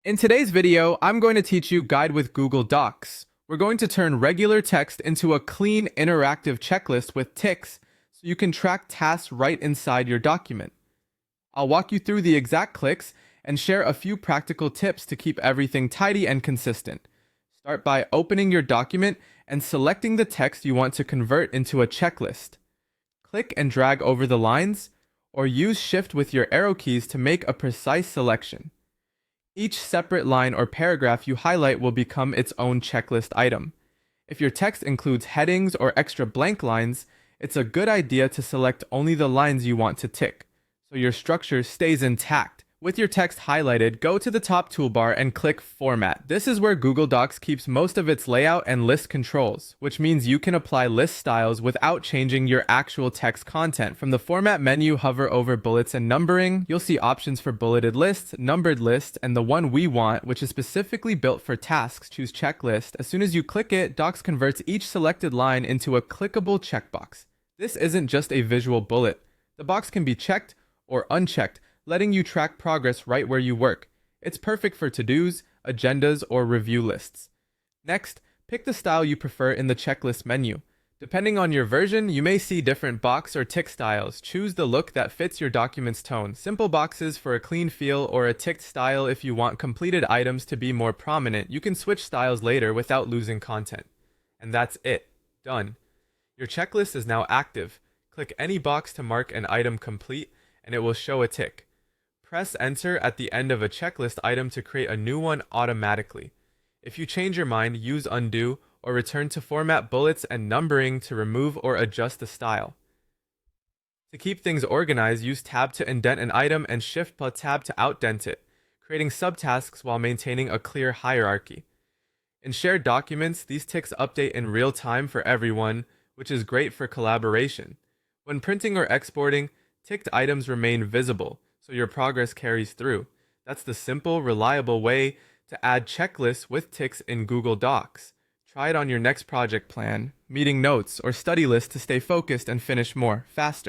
In today's video, I'm going to teach you Guide with Google Docs. We're going to turn regular text into a clean, interactive checklist with ticks so you can track tasks right inside your document. I'll walk you through the exact clicks and share a few practical tips to keep everything tidy and consistent. Start by opening your document and selecting the text you want to convert into a checklist. Click and drag over the lines, or use Shift with your arrow keys to make a precise selection. Each separate line or paragraph you highlight will become its own checklist item. If your text includes headings or extra blank lines, it's a good idea to select only the lines you want to tick, so your structure stays intact. With your text highlighted, go to the top toolbar and click Format. This is where Google Docs keeps most of its layout and list controls, which means you can apply list styles without changing your actual text content. From the Format menu, hover over Bullets and Numbering. You'll see options for bulleted lists, numbered lists, and the one we want, which is specifically built for tasks. Choose Checklist. As soon as you click it, Docs converts each selected line into a clickable checkbox. This isn't just a visual bullet. The box can be checked or unchecked, letting you track progress right where you work. It's perfect for to-dos, agendas, or review lists. Next, pick the style you prefer in the checklist menu. Depending on your version, you may see different box or tick styles. Choose the look that fits your document's tone. Simple boxes for a clean feel, or a ticked style if you want completed items to be more prominent. You can switch styles later without losing content. And that's it. Done. Your checklist is now active. Click any box to mark an item complete, and it will show a tick. Press Enter at the end of a checklist item to create a new one automatically. If you change your mind, use Undo or return to Format Bullets and Numbering to remove or adjust the style. To keep things organized, use Tab to indent an item and Shift+Tab to outdent it, creating subtasks while maintaining a clear hierarchy. In shared documents, these ticks update in real time for everyone, which is great for collaboration. When printing or exporting, ticked items remain visible, so your progress carries through. That's the simple, reliable way to add checklists with ticks in Google Docs. Try it on your next project plan, meeting notes, or study list to stay focused and finish more faster.